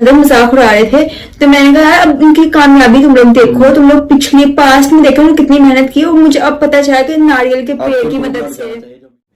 मतलब मजाक उड़ा रहे थे। तो मैंने कहा यार अब उनकी कामयाबी तुम लोग देखो, तुम लोग पिछले पास्ट में देखो उन्होंने कितनी मेहनत की, और मुझे अब पता चला कि नारियल के पेड़ की मदद से।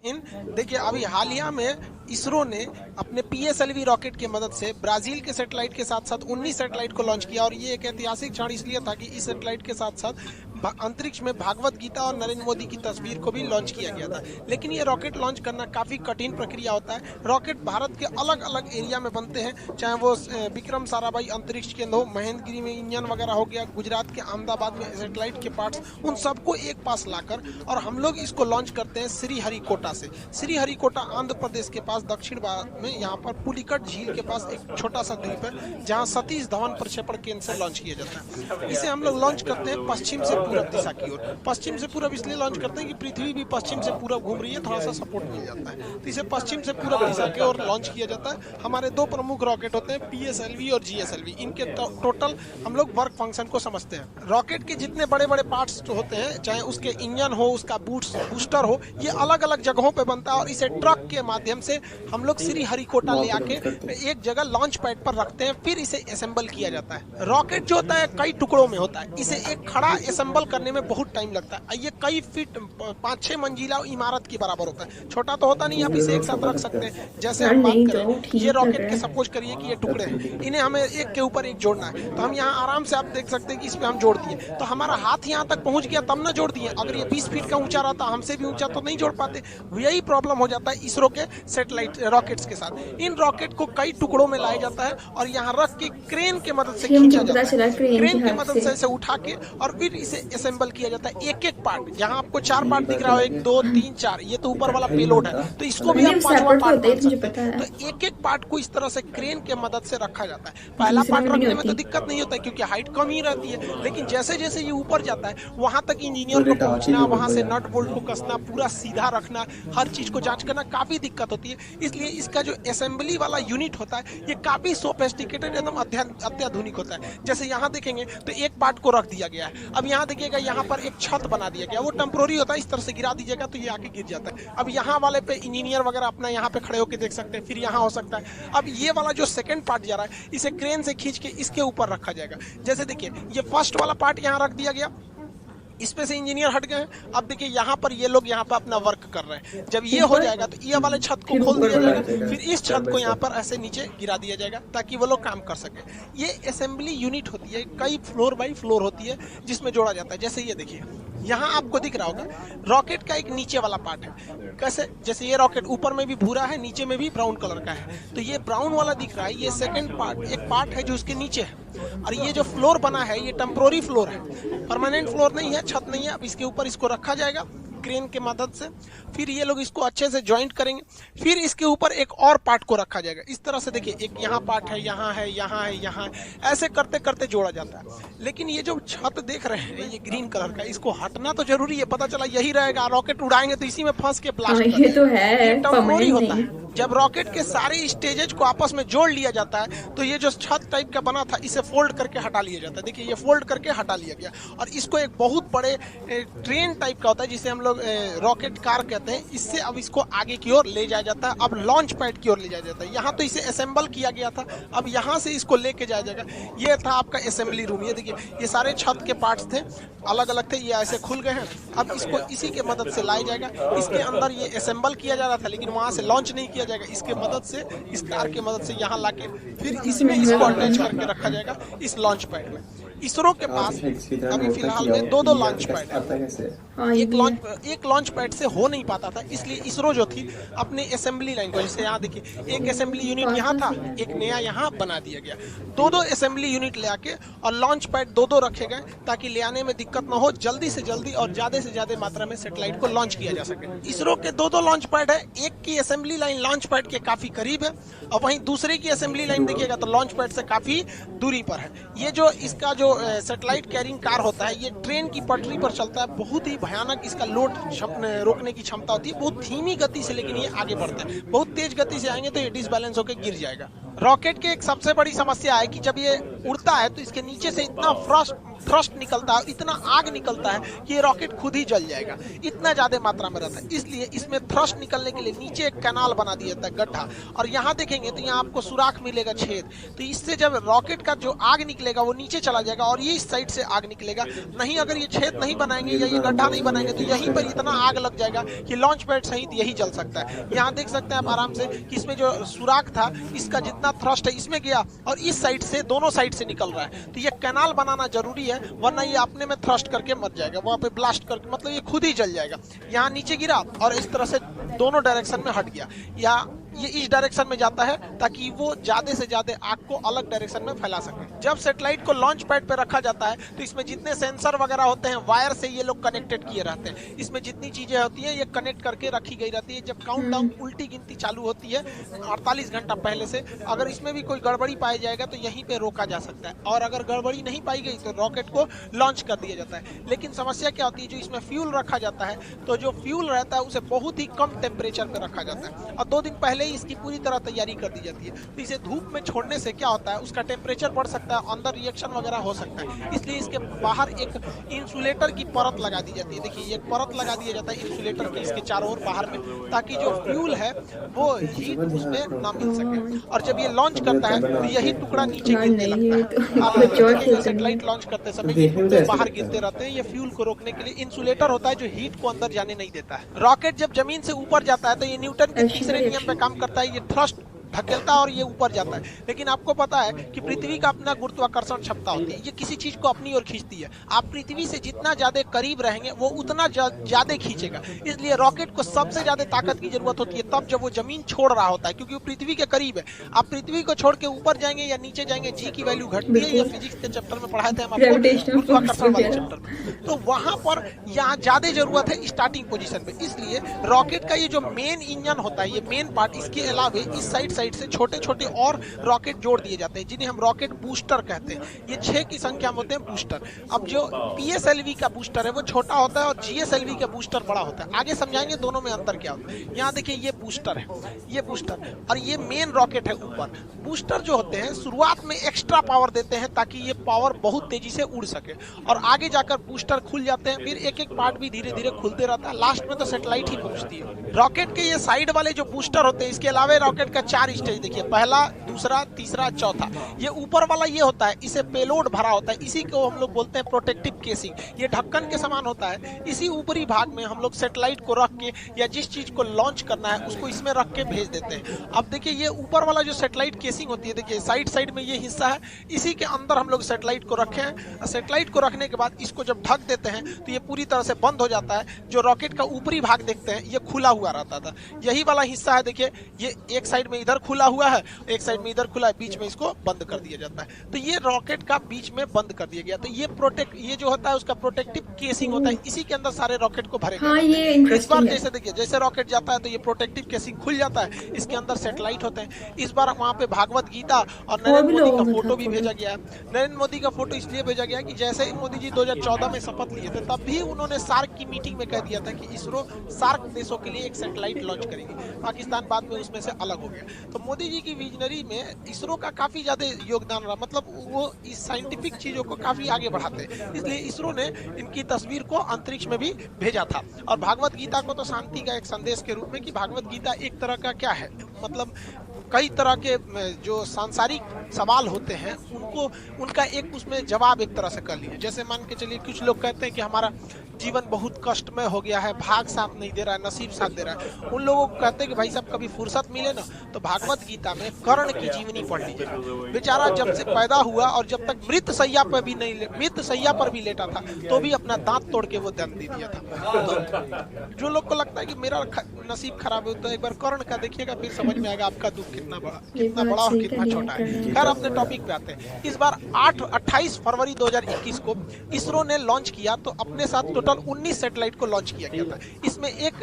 इन देखिए अभी हालिया में इसरो ने अपने पीएसएलवी रॉकेट की मदद से ब्राजील के सैटेलाइट के साथ साथ 19 सैटेलाइट को लॉन्च किया। और ये एक ऐतिहासिक क्षण इसलिए था कि इस सैटेलाइट के साथ साथ अंतरिक्ष में भागवत गीता और नरेंद्र मोदी की तस्वीर को भी लॉन्च किया गया था। लेकिन ये रॉकेट लॉन्च करना काफी कठिन प्रक्रिया होता है। रॉकेट भारत के अलग अलग एरिया में बनते हैं, चाहे वो विक्रम साराभाई अंतरिक्ष केंद्र हो, महेंद्रगिरी में इंजन वगैरह हो गया, गुजरात के अहमदाबाद में सैटेलाइट के पार्ट्स, उन सबको एक पास लाकर और हम लोग इसको लॉन्च करते हैं श्रीहरिकोटा से। श्रीहरिकोटा आंध्र प्रदेश के पास दक्षिण भारत में, यहाँ पर पुलिकट झील के पास एक छोटा सा द्वीप है जहाँ सतीश धवन प्रक्षेपण केंद्र से लॉन्च किया जाता है। इसे हम लोग लॉन्च करते हैं पश्चिम से पूरब दिशा की ओर। पश्चिम से पूरब इसलिए लॉन्च करते हैं कि पृथ्वी भी पश्चिम से पूरब घूम रही है, थोड़ा सा सपोर्ट मिल जाता है, तो इसे पश्चिम से पूरब दिशा की ओर लॉन्च किया जाता है। हमारे दो प्रमुख रॉकेट होते हैं, पीएसएलवी और जीएसएलवी। इनके टोटल हम लोग वर्क फंक्शन को समझते हैं। रॉकेट के जितने बड़े बड़े पार्ट्स होते हैं, चाहे उसके इंजन हो, उसका बूस्टर हो, ये अलग अलग जगहों पे बनता है और इसे ट्रक के माध्यम से हम लोग श्रीहरिकोटा ले आके एक जगह लॉन्च पैड पर रखते हैं, फिर इसे असेंबल किया जाता है। रॉकेट जो होता है कई टुकड़ों में होता है, इसे एक खड़ा असेंबल करने में बहुत टाइम लगता है। ये कई फीट 5-6 मंजिला इमारत के बराबर होता है। छोटा तो होता नहीं, आप इसे एक साथ रख सकते हैं। जैसे हम बात करें, ये रॉकेट के सपोज करिए कि ये टुकड़े हैं, इन्हें हमें एक के ऊपर एक जोड़ना है, तो हम यहाँ आराम से आप देख सकते हैं कि इसमें हम जोड़ दिए, तो हमारा हाथ यहाँ तक पहुंच गया तब ना जोड़ दिए। अगर ये 20 फीट का ऊंचा रहता, हमसे भी ऊंचा, तो नहीं जोड़ पाते। यही प्रॉब्लम हो जाता है इसरो के सैटेलाइट रॉकेट्स के साथ। इन रॉकेट को कई टुकड़ों में लाया जाता है और यहाँ रख के क्रेन के मदद से खींचा जाता है। क्रेन की मदद से इसे उठा के और फिर इसे असेंबल किया जाता है। एक एक पार्ट, जहाँ आपको 4 पार्ट दिख रहा है, 1 2 3 4, ये तो ऊपर वाला पेलोड है, तो इसको भी आप 5वां पार्ट मान सकते हैं। तो एक एक पार्ट को इस तरह से क्रेन के मदद से रखा जाता है। पहला पार्ट रखने में तो दिक्कत नहीं होता है क्योंकि हाइट कम ही रहती है, लेकिन जैसे जैसे ये ऊपर जाता है वहां तक इंजीनियर को पहुंचना, वहां से नट बोल्ट को कसना, पूरा सीधा रखना, हर चीज को जांच करना काफी दिक्कत होती है। इसलिए इसका जो असेंबली वाला यूनिट होता है ये काफी सोफिस्टिकेटेड, एकदम अत्याधुनिक होता है। जैसे यहाँ देखेंगे तो एक पार्ट को रख दिया गया है। अब यहाँ देखिएगा, यहाँ पर एक छत बना दिया गया, वो टेम्पोररी होता है, इस तरह से गिरा दीजिएगा तो ये आके गिर जाता है। अब यहाँ वाले पे इंजीनियर वगैरह अपना यहाँ पे खड़े होकर देख सकते हैं, फिर यहाँ हो सकता है। अब ये वाला जो सेकंड पार्ट जा रहा है, इसे क्रेन से खींच के इसके ऊपर रखा जाएगा। जैसे देखिए, ये फर्स्ट वाला पार्ट यहाँ रख दिया गया, इसमें से इंजीनियर हट गए। अब देखिए यहाँ पर ये लोग यहाँ पर अपना वर्क कर रहे हैं। जब ये हो जाएगा तो ये वाले छत को खोल दिया जाएगा, फिर इस छत को यहाँ पर ऐसे नीचे गिरा दिया जाएगा ताकि वो लोग काम कर सके। ये असेंबली यूनिट होती है, कई फ्लोर बाई फ्लोर होती है जिसमें जोड़ा जाता है। जैसे ये देखिए, यहाँ आपको दिख रहा होगा रॉकेट का एक नीचे वाला पार्ट है। कैसे? जैसे ये रॉकेट ऊपर में भी भूरा है, नीचे में भी ब्राउन कलर का है, तो ये ब्राउन वाला दिख रहा है, ये सेकंड पार्ट, एक पार्ट है जो उसके नीचे है। और ये जो फ्लोर बना है ये टेम्पोररी फ्लोर है, परमानेंट फ्लोर नहीं है, छत नहीं है। अब इसके ऊपर इसको रखा जाएगा क्रेन के मदद से, फिर ये लोग इसको अच्छे से जॉइंट करेंगे, फिर इसके ऊपर एक और पार्ट को रखा जाएगा। इस तरह से देखिए, एक यहाँ पार्ट है, यहाँ है, यहाँ है, यहाँ है, ऐसे करते करते जोड़ा जाता है। लेकिन ये जो छत देख रहे हैं ये ग्रीन कलर का, इसको हटना तो जरूरी है, पता चला यही रहेगा, रॉकेट उड़ाएंगे तो इसी में फंस के ब्लास्ट ये तो है, टेम्पोररी होता है। जब रॉकेट के सारे स्टेजेज को आपस में जोड़ लिया जाता है तो ये जो छत टाइप का बना था इसे फोल्ड करके हटा लिया जाता है। देखिए ये फोल्ड करके हटा लिया गया और इसको एक बहुत बड़े ट्रेन टाइप का होता है जिसे हम लोग रॉकेट कार कहते हैं, इससे अब इसको आगे की ओर ले जाया जाता है। अब लॉन्च पैड की ओर ले जाया जाता है। यहाँ तो इसे असेंबल किया गया था, अब यहाँ से इसको लेके जाया जाएगा। ये था आपका असेंबली रूम। ये देखिए, ये सारे छत के पार्ट्स थे, अलग अलग थे, ये ऐसे खुल गए हैं। अब इसको इसी के मदद से लाया जाएगा। इसके अंदर ये असेंबल किया जा रहा था लेकिन वहाँ से लॉन्च नहीं किया जाएगा, इसके मदद से, इस कार की मदद से यहाँ लाके फिर इसमें इसको अटैच करके रखा जाएगा इस लॉन्च पैड में। इसरो के पास अभी फिलहाल में 2 लॉन्च पैड है। एक लॉन्च पैड से हो नहीं पाता था, इसलिए इसरो जो थी अपने असेंबली लाइन को, जैसे यहाँ देखिए एक असेंबली यूनिट यहाँ था, एक नया यहाँ बना दिया गया। 2 असेंबली यूनिट ले आके और लॉन्च पैड 2 रखे गए ताकि ले आने में दिक्कत ना हो, जल्दी से जल्दी और ज्यादा से ज्यादा मात्रा में सैटेलाइट को लॉन्च किया जा सके। इसरो के 2 लॉन्च पैड है। एक की असेंबली लाइन लॉन्च पैड के काफी करीब है और वहीं दूसरे की असेंबली लाइन देखिएगा तो लॉन्च पैड से काफी दूरी पर है। ये जो इसका जो सैटेलाइट कैरिंग कार होता है ये ट्रेन की पटरी पर चलता है, बहुत ही भयानक इसका लोड रोकने की क्षमता होती है, बहुत धीमी गति से, लेकिन ये आगे बढ़ता है। बहुत तेज गति से आएंगे तो ये डिसबैलेंस होकर गिर जाएगा। रॉकेट की एक सबसे बड़ी समस्या है कि जब ये उड़ता है तो इसके नीचे से इतना थ्रस्ट निकलता है, इतना आग निकलता है कि ये रॉकेट खुद ही जल जाएगा, इतना ज्यादा मात्रा में रहता है। इसलिए इसमें थ्रस्ट निकलने के लिए नीचे एक कैनाल बना दिया जाता है, गड्ढा, और यहाँ देखेंगे तो यहाँ आपको सुराख मिलेगा, छेद। तो इससे जब रॉकेट का जो आग निकलेगा वो नीचे चला जाएगा और ये इस साइड से आग निकलेगा। नहीं अगर ये छेद नहीं बनाएंगे या ये गड्ढा नहीं बनाएंगे तो यहीं पर इतना आग लग जाएगा कि लॉन्च पैड सहित यही जल सकता है। यहाँ देख सकते हैं आप आराम से कि इसमें जो सुराख था इसका जितना थ्रस्ट है इसमें गया और इस साइड से दोनों साइड से निकल रहा है। तो ये कैनाल बनाना जरूरी है, वरना ये अपने में थ्रस्ट करके मर जाएगा, वहां पे ब्लास्ट करके, मतलब ये खुद ही जल जाएगा। यहाँ नीचे गिरा और इस तरह से दोनों डायरेक्शन में हट गया, या ये इस डायरेक्शन में जाता है ताकि वो ज्यादा से ज्यादा आग को अलग डायरेक्शन में फैला सके। जब सैटेलाइट को लॉन्च पैड पे रखा जाता है तो इसमें जितने सेंसर वगैरह होते हैं वायर से ये लोग कनेक्टेड किए रहते हैं। इसमें जितनी चीजें होती हैं ये कनेक्ट करके रखी गई रहती है। जब काउंटडाउन उल्टी गिनती चालू होती है 48 घंटा पहले से, अगर इसमें भी कोई गड़बड़ी पाया जाएगा तो यहीं पे रोका जा सकता है, और अगर गड़बड़ी नहीं पाई गई तो रॉकेट को लॉन्च कर दिया जाता है। लेकिन समस्या क्या होती है, जो इसमें फ्यूल रखा जाता है तो जो फ्यूल रहता है उसे बहुत ही कम टेम्परेचर पे रखा जाता है और 2 दिन पहले ही इसकी पूरी तरह तैयारी कर दी जाती है। तो इसे धूप में छोड़ने से क्या होता है, उसका टेम्परेचर बढ़ सकता है, अंदर रिएक्शन वगैरह हो सकता है। इसलिए इसके बाहर एक इंसुलेटर की परत लगा दी जाती है। देखिए एक परत लगा दिया जाता है इंसुलेटर की इसके चारों ओर बाहर में, ताकि जो फ्यूल है वो हीट उसमें ना मिल सके। और जब ये लॉन्च करता है तो यही टुकड़ा नीचे गिरने लगता है। आप सैटेलाइट लॉन्च करते समय ये बाहर गिरते रहते हैं। ये फ्यूल को रोकने के लिए इंसुलेटर होता है जो हीट को अंदर जाने नहीं देता है। रॉकेट जब जमीन से ऊपर जाता है तो ये न्यूटन के तीसरे नियम पे काम करता है। ये थ्रस्ट धकेलता है और ये ऊपर जाता है। लेकिन आपको पता है कि पृथ्वी का अपना गुरुत्वाकर्षण क्षमता होती है, ये किसी चीज को अपनी ओर खींचती है। आप पृथ्वी से जितना ज्यादा करीब रहेंगे वो उतना ज्यादा खींचेगा। इसलिए रॉकेट को सबसे ज्यादा ताकत की जरूरत होती है तब जब वो जमीन छोड़ रहा होता है, क्योंकि वो पृथ्वी के करीब है। आप पृथ्वी को छोड़ के ऊपर जाएंगे या नीचे जाएंगे, जी की वैल्यू घटती है। ये फिजिक्स के चैप्टर में पढ़ाए थे हम आपको, गुरुत्वाकर्षण वाले चैप्टर में। तो वहां पर यहाँ ज्यादा जरूरत है स्टार्टिंग पोजीशन पे। इसलिए रॉकेट का ये जो मेन इंजन होता है, ये मेन पार्ट, इसके अलावा इस साइड से छोटे छोटे और रॉकेट जोड़ दिए जाते हैं जिन्हें हम रॉकेट बूस्टर कहते हैं। ये 6 की संख्या में होते हैं बूस्टर। अब जो PSLV का बूस्टर है वो छोटा होता है और GSLV का बूस्टर बड़ा होता है। आगे समझाएंगे दोनों में अंतर क्या होता है। यहाँ देखिए ये बूस्टर है, ये बूस्टर, और ये मेन रॉकेट है ऊपर। बूस्टर जो होते हैं शुरुआत में एक्स्ट्रा पावर देते हैं ताकि ये पावर बहुत तेजी से उड़ सके, और आगे जाकर बूस्टर खुल जाते हैं। फिर एक एक पार्ट भी धीरे धीरे खुलते रहता है, लास्ट में तो सैटेलाइट ही पहुंचती है। रॉकेट के ये साइड वाले जो बूस्टर होते हैं, इसके अलावा रॉकेट का 4 स्टेज देखिए, पहला, दूसरा, तीसरा, चौथा। ये ऊपर वाला ये होता है, इसे पेलोड भरा होता है, इसी को हम लोग बोलते हैं प्रोटेक्टिव केसिंग। ये ढक्कन के समान होता है। इसी ऊपरी भाग में हम लोग सैटेलाइट को रख के या जिस चीज को लॉन्च करना है उसको इसमें रख के भेज देते हैं। अब देखिए ये ऊपर वाला जो सैटेलाइट केसिंग होती है, देखिए साइड साइड में ये हिस्सा है, इसी के अंदर हम लोग सैटेलाइट को रखे हैं। सैटेलाइट को रखने के बाद इसको जब ढक देते हैं तो ये पूरी तरह से बंद हो जाता है। जो रॉकेट का ऊपरी भाग देखते हैं ये खुला हुआ रहता था, यही वाला हिस्सा है। देखिए ये एक साइड में इधर खुला हुआ है, एक साइड में इधर खुला है, बीच में इसको बंद कर दिया जाता है। तो ये रॉकेट का बीच में बंद कर दिया गया। तो ये जो होता है उसका प्रोटेक्टिव केसिंग होता है, इसी के अंदर सारे रॉकेट को भरे हाँ, ये इस बार जैसे देखिए जैसे रॉकेट जाता है तो ये प्रोटेक्टिव केसिंग खुल जाता है, इसके अंदर सैटेलाइट होते हैं। इस बार वहाँ पे भागवत गीता और नरेंद्र मोदी का फोटो भी भेजा गया है। नरेंद्र मोदी का फोटो इसलिए भेजा गया कि जैसे ही मोदी जी 2014 में शपथ लिए थे तब भी उन्होंने सार्क की मीटिंग में कह दिया था कि इसरो सार्क देशों के लिए एक सैटेलाइट लॉन्च करेगी। पाकिस्तान बाद में उसमें से अलग हो गया। तो मोदी जी की विजनरी में इसरो का काफी ज्यादा योगदान रहा, मतलब वो इस साइंटिफिक चीजों को काफी आगे बढ़ाते हैं। इसलिए इसरो ने इनकी तस्वीर को अंतरिक्ष में भी भेजा था। और भागवत गीता को तो शांति का एक संदेश के रूप में, कि भागवत गीता एक तरह का क्या है, मतलब कई तरह के जो सांसारिक सवाल होते हैं उनका एक उसमें जवाब एक तरह से कर लिए। जैसे मान के चलिए कुछ लोग कहते हैं कि हमारा जीवन बहुत कष्टमय हो गया है, भाग साथ नहीं दे रहा है, नसीब साथ दे रहा है। उन लोगों को कहते हैं कि भाई साहब कभी फुर्सत मिले ना तो भागवत गीता में कर्ण की जीवनी पढ़ लीजिए। बेचारा जब से पैदा हुआ और जब तक मृत सैया पर भी लेटा था तो भी अपना दांत तोड़ के वो दम दे दिया था। तो जो लोग को लगता है कि मेरा नसीब खराब है तो एक बार कर्ण का देखिएगा, फिर समझ में आएगा आपका दुख कितना बड़ा और कितना छोटा है। खैर अपने टॉपिक पे आते हैं। इस बार 28 फरवरी 2021 को इसरो ने लॉन्च किया, तो अपने साथ टोटल 19 सैटेलाइट को लॉन्च किया गया था। इसमें एक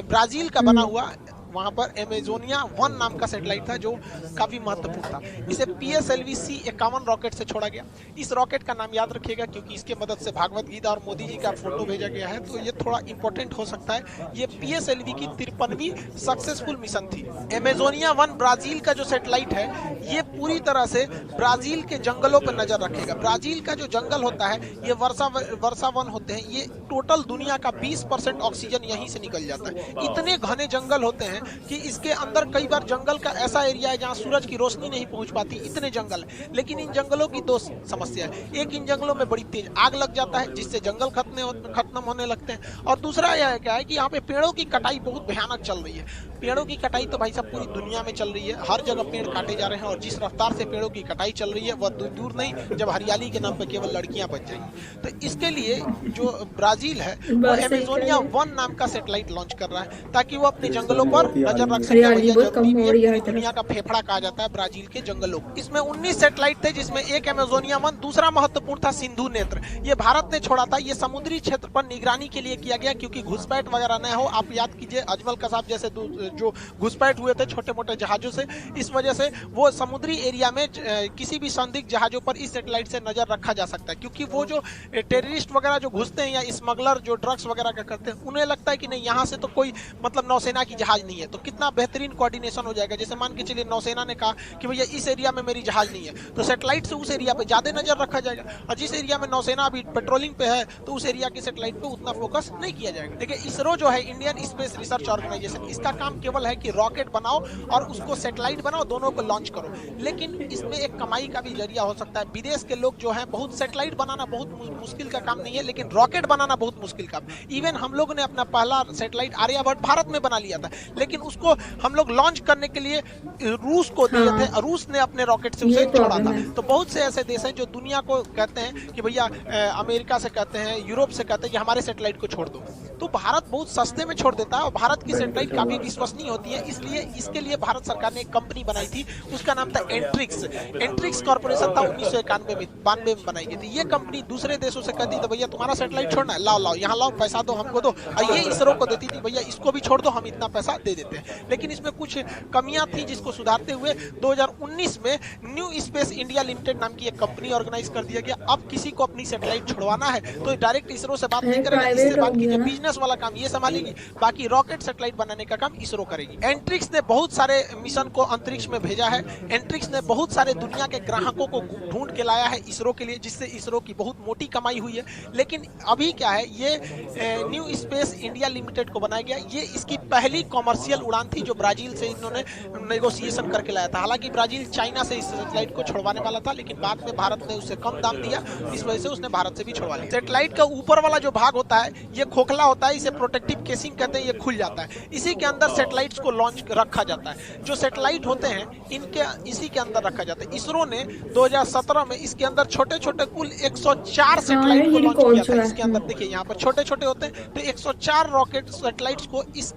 ब्राजील का बना हुआ वहां पर एमेजोनिया 1 नाम का सैटेलाइट था जो काफी महत्वपूर्ण था। इसे PSLV C-51 रॉकेट से छोड़ा गया। इस रॉकेट का नाम याद रखिएगा क्योंकि इसके मदद से भागवत गीता और मोदी जी का फोटो भेजा गया है, तो ये थोड़ा इंपॉर्टेंट हो सकता है। ये PSLV की 53वीं सक्सेसफुल मिशन थी। एमेजोनिया 1 ब्राजील का जो सैटेलाइट है ये पूरी तरह से ब्राजील के जंगलों पर नजर रखेगा। ब्राजील का जो जंगल होता है ये वर्षा वन होते हैं, ये टोटल दुनिया का 20% ऑक्सीजन यहीं से निकल जाता है। इतने घने जंगल होते हैं कि इसके अंदर कई बार जंगल का ऐसा एरिया है जहां सूरज की रोशनी नहीं पहुंच पाती, इतने जंगल है। लेकिन इन जंगलों की दो समस्या है। एक, इन जंगलों में बड़ी तेज आग लग जाता है जिससे जंगल खत्म होने लगते हैं, और दूसरा यह क्या है कि यहाँ पे पेड़ों की कटाई बहुत भयानक चल रही है। पेड़ों की कटाई तो भाई साहब पूरी दुनिया में चल रही है, हर जगह पेड़ काटे जा रहे हैं, और जिस रफ्तार से पेड़ों की कटाई चल रही है वह दूर नहीं जब हरियाली के नाम पर केवल लड़कियां बच जाएंगी। तो इसके लिए जो ब्राजील है वो एमेजोनिया 1 नाम का सैटेलाइट लॉन्च कर रहा है ताकि वो अपने जंगलों पर नजर रख सके। दुनिया का फेफड़ा कहा जाता है ब्राजील के जंगलों। इसमें 19 सैटेलाइट थे जिसमें एक एमेजोनिया 1, दूसरा महत्वपूर्ण था सिंधु नेत्र। ये भारत ने छोड़ा था। ये समुद्री क्षेत्र पर निगरानी के लिए किया गया क्योंकि घुसपैठ वगैरह न हो। आप याद कीजिए अजमल कसाब जैसे जो घुसपैठ हुए थे छोटे मोटे जहाजों से, इस वजह से वो समुद्री एरिया में किसी भी संदिग्ध जहाजों पर इस सैटेलाइट से नजर रखा जा सकता है, क्योंकि वो जो टेररिस्ट वगैरह जो घुसते हैं या स्मगलर जो ड्रग्स वगैरह का करते हैं उन्हें लगता है कि नहीं यहाँ से तो कोई मतलब नौसेना की जहाज नहीं है, तो कितना बेहतरीन कोऑर्डिनेशन हो जाएगा। जैसे मान के चलिए नौसेना ने कहा कि भैया इस एरिया में मेरी जहाज नहीं है, तो सैटेलाइट से उस एरिया पे ज्यादा नजर रखा जाएगा, और जिस एरिया में नौसेना अभी पेट्रोलिंग पे है तो उस एरिया की सैटेलाइट पे उतना फोकस नहीं किया जाएगा। देखिए इसरो जो है इंडियन स्पेस रिसर्च ऑर्गेनाइजेशन, इसका काम केवल है कि रॉकेट बनाओ और उसको सैटेलाइट बनाओ, दोनों को लॉन्च करो। लेकिन इसमें एक कमाई का भी जरिया हो सकता है। विदेश के लोग जो है बहुत सैटेलाइट बनाना बहुत मुश्किल का काम नहीं है, लेकिन रॉकेट बनाना बहुत मुश्किल काम। इवन हम लोग ने अपना पहला सैटेलाइट आर्यभट्ट भारत में बना लिया था, लेकिन उसको हम लोग लॉन्च करने के लिए रूस को दिए थे, रूस ने अपने रॉकेट से उसे छोड़ा था। तो बहुत से ऐसे देश हैं जो दुनिया को कहते हैं कि भैया अमेरिका से कहते हैं, यूरोप से कहते हैं कि हमारे सैटेलाइट को छोड़ दो, तो भारत बहुत सस्ते में छोड़ देता है, और भारत की सैटेलाइट काफी विश्वसनीय होती है। इसलिए इसके लिए भारत सरकार ने एक कंपनी बनाई थी, उसका नाम था एंट्रिक्स कॉर्पोरेशन था। 1992 में बनाई गई थी। ये कंपनी दूसरे देशों से कहती थी भैया तुम्हारा सैटेलाइट छोड़ना है, लाओ यहाँ लाओ, पैसा दो हमको दो, और ये इसरो को देती थी भैया इसको भी छोड़ दो, हम इतना पैसा दे देते हैं। लेकिन इसमें कुछ कमियां थी जिसको सुधारते हुए 2019 में न्यू स्पेस इंडिया लिमिटेड नाम की एक कंपनी ऑर्गेनाइज कर दिया गया। अब किसी को अपनी सैटेलाइट छुड़वाना है तो डायरेक्ट इसरो से बात नहीं करेगा, इससे बात कीजिए, बिजनेस वाला काम ये संभालेगी, बाकी रॉकेट सैटेलाइट बनाने का काम इसरो करेगी। एंट्रिक्स ने बहुत सारे मिशन को अंतरिक्ष में भेजा है। एंट्रिक्स ने बहुत सारे दुनिया के ग्राहकों को ढूंढ के लाया है इसरो के लिए, जिससे इसरो की बहुत मोटी कमाई हुई है। लेकिन अभी क्या है, ये न्यू स्पेस इंडिया लिमिटेड को बनाया गया। ये इसकी पहली कॉमर्शियल उड़ान थी जो ब्राजील से इन्होंने नेगोशिएशन करके लाया था। हालांकि ब्राजील चाइना से इस सैटेलाइट को छुड़वाने वाला था, लेकिन बाद में भारत ने उससे कम दाम दिया, इस वजह से उसने भारत से भी छुड़वा लिया। सैटेलाइट का ऊपर वाला जो भाग होता है ये खोखला होता है, इसे प्रोटेक्टिव केसिंग कहते हैं, ये खुल जाता है। इसी के अंदर सैटेलाइट्स को लॉन्च रखा जाता है। जो सैटेलाइट होते हैं इनके इसी के अंदर रखा जाता है। इसरो ने 2017 में इसके अंदर छोटे छोटे कुल 104 सैटेलाइट को लॉन्च किया था। इसके अंदर देखिए यहाँ पर छोटे छोटे होते हैं, तो 104 रॉकेट सैटेलाइट्स को इस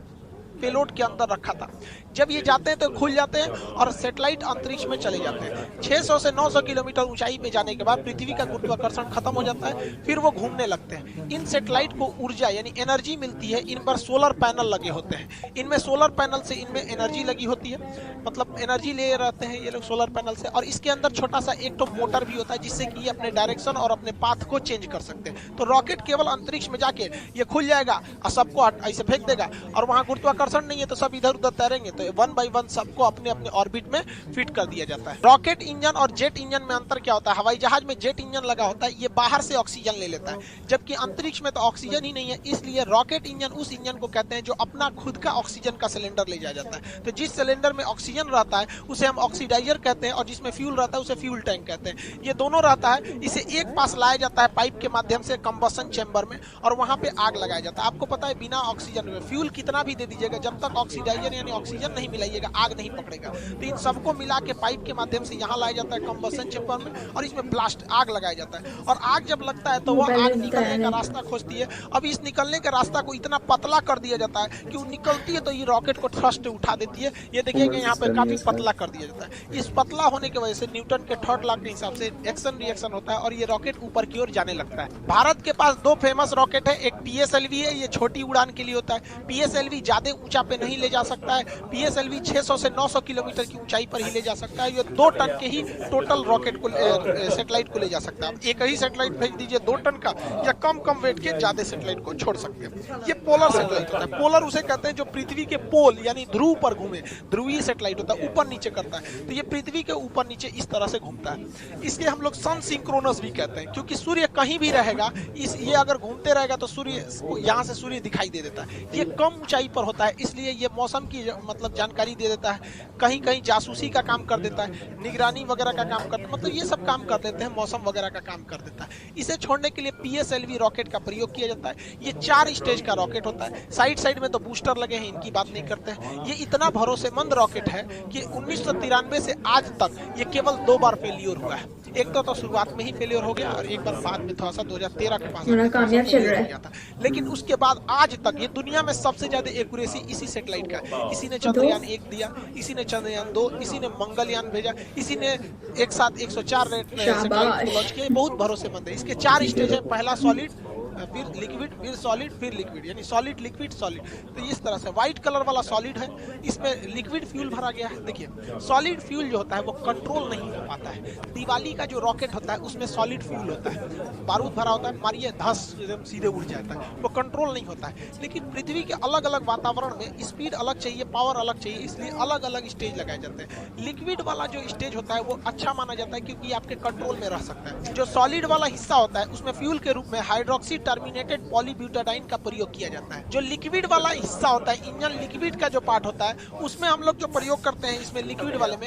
पेलोड के अंदर रखा था। जब ये जाते हैं तो खुल जाते हैं और सैटेलाइट अंतरिक्ष में चले जाते हैं। 600 से 900 किलोमीटर ऊंचाई पे जाने के बाद पृथ्वी का गुरुत्वाकर्षण खत्म हो जाता है, फिर वो घूमने लगते हैं। इन सैटेलाइट को ऊर्जा यानी एनर्जी मिलती है। इन पर सोलर पैनल लगे होते हैं। इनमें सोलर पैनल से इनमें एनर्जी लगी होती है, मतलब एनर्जी ले रहते हैं ये लोग सोलर पैनल से। और इसके अंदर छोटा सा एक तो मोटर भी होता है जिससे कि ये अपने डायरेक्शन और अपने पाथ को चेंज कर सकते हैं। तो रॉकेट केवल अंतरिक्ष में जाके ये खुल जाएगा और सबको ऐसे फेंक देगा, और वहां गुरुत्वाकर्षण नहीं है तो सब इधर उधर तैरेंगे, तो 1 बाय 1 सबको अपने अपने ऑर्बिट में फिट कर दिया जाता है। रॉकेट इंजन और जेट इंजन में अंतर क्या होता है? हवाई जहाज में जेट इंजन लगा होता है, ये बाहर से ऑक्सीजन ले लेता है, जबकि अंतरिक्ष में तो ऑक्सीजन ही नहीं है। इसलिए रॉकेट इंजन उस इंजन को कहते हैं जो अपना खुद का ऑक्सीजन का सिलेंडर ले जाया जाता है। तो जिस सिलेंडर में ऑक्सीजन रहता है उसे हम ऑक्सीडाइजर कहते हैं, और जिसमें फ्यूल रहता है उसे फ्यूल टैंक कहते हैं। ये दोनों रहता है, इसे एक पास लाया जाता है पाइप के माध्यम से कंबशन चैम्बर में, और वहां पे आग लगाया जाता है। आपको पता है बिना ऑक्सीजन में फ्यूल कितना भी दे दीजिएगा, जब तक ऑक्सीडाइजर यानी ऑक्सीजन नहीं मिलाइएगा आग नहीं पकड़ेगा। तो इन सबको मिला के पाइप के माध्यम से यहाँ लाया जाता है कंबशन चैम्बर में, और इसमें ब्लास्ट आग लगाया जाता है। और आग जब लगता है तो वह आग निकलने का रास्ता खोजती है। अब इस निकलने के रास्ता को इतना पतला कर दिया जाता है कि वो निकलती है तो ये रॉकेट को थ्रस्ट उठा देती है। ये देखिए कि यहाँ पे काफी पतला कर दिया जाता है। इस पतला होने की वजह से न्यूटन के थर्ड लॉ के हिसाब से एक्शन रिएक्शन होता है और ये रॉकेट ऊपर की ओर जाने लगता है। भारत के पास 2 फेमस रॉकेट है, एक PSLV है, ये छोटी उड़ान के लिए होता है। PSLV ज्यादा ऊंचा पे नहीं ले जा सकता है। PSLV 600 से 900 किलोमीटर की ऊंचाई पर ही ले जा सकता है। ये 2 टन के ही टोटल रॉकेट को सैटेलाइट को ले जा सकता है। एक ही सैटेलाइट भेज दीजिए 2 टन का, या कम वेट के ज्यादा सैटेलाइट को छोड़ सकते हैं। ये पोलर सैटेलाइट होता है। पोलर उसे कहते हैं जो पृथ्वी के पोल यानी ध्रुव पर घूमे, ध्रुवीय सैटेलाइट होता है, ऊपर नीचे करता है। तो ये पृथ्वी के ऊपर नीचे इस तरह से घूमता है। इसलिए हम लोग सन सिंक्रोनस भी कहते हैं, क्योंकि सूर्य कहीं भी रहेगा, ये अगर घूमते रहेगा तो सूर्य यहाँ से सूर्य दिखाई दे देता है। ये कम ऊंचाई पर होता है, इसलिए ये मौसम की मतलब जानकारी दे देता है, कहीं कहीं जासूसी का काम कर देता है, निगरानी वगैरह का काम करता है, मतलब ये सब काम कर देते हैं, मौसम वगैरह का काम कर देता है। इसे छोड़ने के लिए PSLV रॉकेट का प्रयोग किया जाता है। ये 4 स्टेज का रॉकेट होता है। साइड में तो बूस्टर लगे हैं, इनकी बात नहीं करते हैं। ये इतना भरोसेमंद रॉकेट है कि 1993 से आज तक ये केवल 2 बार फेलियर हुआ है। एक तो शुरुआत में ही फेलियर हो गया और एक बार बाद में थोड़ा सा 2013 के पास कामयाब चल रहा है था। लेकिन उसके बाद आज तक ये दुनिया में सबसे ज्यादा एक्यूरेसी इसी सैटेलाइट का है। इसी ने चंद्रयान 1 दिया, इसी ने चंद्रयान 2, इसी ने मंगलयान भेजा, इसी ने एक साथ 104 सैटेलाइट को लॉन्च किया। बहुत भरोसेमंद है। इसके 4 स्टेज है, पहला सॉलिड, फिर लिक्विड, फिर सॉलिड, फिर लिक्विड, यानी सॉलिड लिक्विड सॉलिड। तो इस तरह से व्हाइट कलर वाला सॉलिड है, इसमें लिक्विड फ्यूल भरा गया है। देखिए सॉलिड फ्यूल जो होता है वो कंट्रोल नहीं हो पाता है। दिवाली का जो रॉकेट होता है उसमें सॉलिड फ्यूल होता है, बारूद भरा होता है, मारिए धस एकदम सीधे उड़ जाता है, वो कंट्रोल नहीं होता है। लेकिन पृथ्वी के अलग अलग वातावरण में स्पीड अलग चाहिए, पावर अलग चाहिए, इसलिए अलग अलग स्टेज लगाए जाते हैं। लिक्विड वाला जो स्टेज होता है वो अच्छा माना जाता है क्योंकि आपके कंट्रोल में रह सकता है। जो सॉलिड वाला हिस्सा होता है उसमें फ्यूल के रूप में हाइड्रोक्सी टर्मिनेटेड पॉलीब्यूटाडाइन का प्रयोग किया जाता है। जो लिक्विड वाला हिस्सा होता है, इंजन लिक्विड का जो पार्ट होता है, उसमें हम लोग जो प्रयोग करते हैं, इसमें लिक्विड वाले में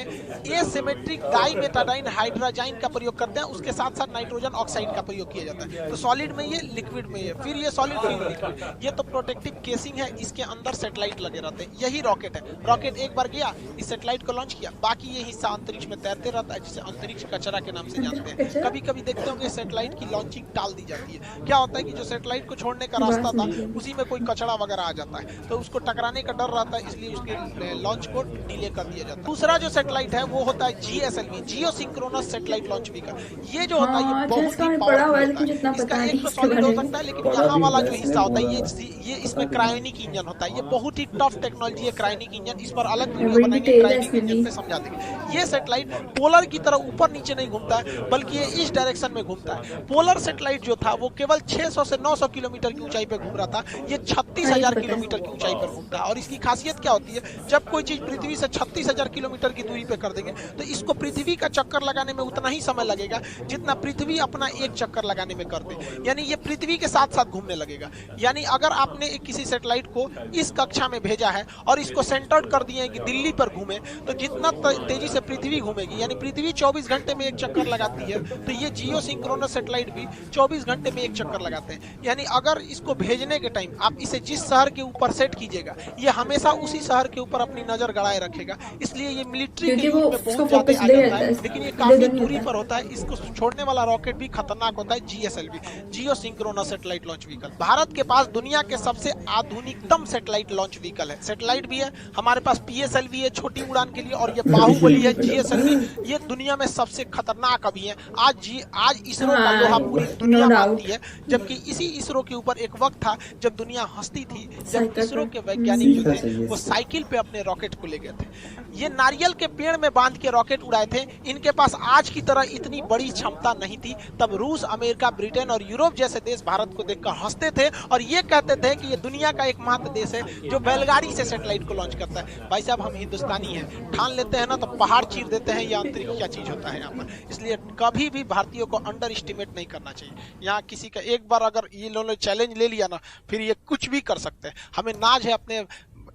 एसिमेट्रिक डाइमेटाडाइन हाइड्रोजाइन का प्रयोग करते हैं, उसके साथ साथ नाइट्रोजन ऑक्साइड का प्रयोग किया जाता है। तो सॉलिड में ये, लिक्विड में ये, फिर ये सॉलिड, फिर लिक्विड। ये तो प्रोटेक्टिव केसिंग है, इसके अंदर सैटेलाइट लगे रहते हैं। यही रॉकेट है। रॉकेट एक बार गया, इस सैटेलाइट को लॉन्च किया, बाकी ये हिस्सा अंतरिक्ष में तैरते रहता है, जिसे अंतरिक्ष कचरा के नाम से जानते हैं। कभी कभी देखते होंगे सैटेलाइट की लॉन्चिंग टाल दी जाती है। क्या होता है कि जो सैटेलाइट को छोड़ने का रास्ता था उसी में कोई कचरा वगैरह आ जाता है, तो उसको टकराने का डर रहता है, इसलिए उसके लॉन्च को डिले कर दिया जाता है। दूसरा जो सैटेलाइट है वो होता है GSLV, geosynchronous satellite launch vehicle. ये जो होता है ये बहुत ही पावरफुल होता है। इसका एक तो सॉलिड हो सकता है, लेकिन यहाँ वाला जो हिस्सा होता है ये इसमें क्रायोनिक इंजन होता है। ये बहुत ही टफ टेक्नोलॉजी है क्रायोनिक इंजन। इस पर अलग वीडियो बनाएंगे, क्रायोनिक इंजन पे समझा देंगे। ये सैटेलाइट पोलर की तरह ऊपर नीचे नहीं घूमता है, बल्कि ये इस डायरेक्शन में घूमता है। पोलर सैटेलाइट जो था वो केवल 600 से 900 किलोमीटर की ऊंचाई पे घूम रहा था, ये 36,000 किलोमीटर की ऊंचाई पर घूमता है। और इसकी खासियत क्या होती है, जब कोई चीज पृथ्वी से 36,000 किलोमीटर की दूरी पे कर देंगे तो इसको पृथ्वी का चक्कर लगाने में उतना ही समय लगेगा जितना पृथ्वी अपना एक चक्कर लगाने में कर दे, यानी ये पृथ्वी के साथ साथ घूमने लगेगा। यानी अगर आपने किसी सैटेलाइट को इस कक्षा में भेजा है और इसको सेंटर्ड कर दिए कि दिल्ली पर घूमे, तो जितना तेजी से पृथ्वी घूमेगी, यानी पृथ्वी 24 घंटे में एक चक्कर लगाती है, तो ये जियो सिंक्रोनस सैटेलाइट भी 24 घंटे में एक चक्कर लगाते हैं। यानी अगर इसको भेजने के टाइम आप इसे जिस शहर के ऊपर सेट कीजिएगा, ये हमेशा उसी शहर के ऊपर अपनी नजर गड़ाए रखेगा। इसलिए ये मिलिट्री के यूज में बहुत ज्यादा आ जाता है, लेकिन ये काफी दूरी पर होता है। इसको छोड़ने वाला रॉकेट भी खतरनाक होता है, GSLV, geosynchronous satellite launch vehicle. Bharat के पास दुनिया के सबसे आधुनिकतम सैटेलाइट लॉन्च व्हीकल है। सैटेलाइट भी है हमारे पास, PSLV है छोटी उड़ान के लिए, और ये बाहुबली है GSLV, ये दुनिया में सबसे खतरनाक अभी है। आज इसरो का लोहा पूरी दुनिया मानती है, जबकि इसी इसरो के ऊपर एक वक्त था जब दुनिया हंसती थी, जब इसरो के वैज्ञानिक जो थे वो साइकिल पे अपने रॉकेट को ले गए थे। ये नारियल के पेड़ में बांध के रॉकेट उड़ाए थे। इनके पास आज की तरह इतनी बड़ी क्षमता नहीं थी। तब रूस, अमेरिका, ब्रिटेन और यूरोप जैसे देश भारत को देखकर हंसते थे और ये कहते थे कि ये दुनिया का एकमात्र देश है जो बैलगाड़ी से सैटेलाइट को लॉन्च करता है। भाई साहब, हम हिंदुस्तानी हैं, ठान लेते हैं ना तो पहाड़ चीर देते हैं। ये अंतरिक्ष क्या चीज होता है यहाँ पर, इसलिए कभी भी भारतीयों को अंडर एस्टिमेट नहीं करना चाहिए। यहाँ किसी का एक बार अगर ये लोगों ने चैलेंज ले लिया ना, फिर ये कुछ भी कर सकते हैं। हमें नाज है अपने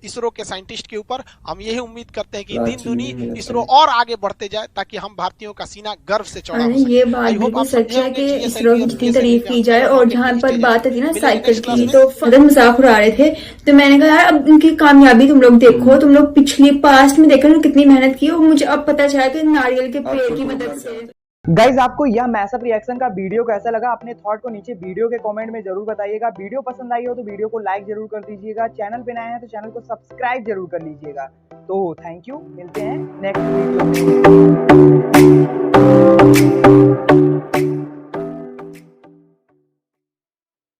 इसरो के साइंटिस्ट के ऊपर। हम यही उम्मीद करते हैं कि दिन दुनी इसरो और आगे बढ़ते जाए ताकि हम भारतीयों का सीना गर्व से चौड़ा हो सके। ये बात बिल्कुल सच है कि इसरो की जितनी तारीफ की जाए, और जहाँ पर बात थी ना साइकिल की, तो फर्दर मजाक उड़ा रहे थे, तो मैंने कहा यार अब उनकी कामयाबी तुम लोग देखो, तुम लोग पिछली पास्ट में देखो कितनी मेहनत की, और मुझे अब पता चला कि नारियल के पेड़ की मदद से। गाइज, आपको यह मैसअप रिएक्शन का वीडियो कैसा लगा, अपने थॉट को नीचे वीडियो के कमेंट में जरूर बताइएगा। वीडियो पसंद आई हो तो वीडियो को लाइक जरूर कर दीजिएगा। चैनल पे नए हैं तो चैनल को सब्सक्राइब जरूर कर लीजिएगा। तो थैंक यू, मिलते हैं नेक्स्ट वीडियो में।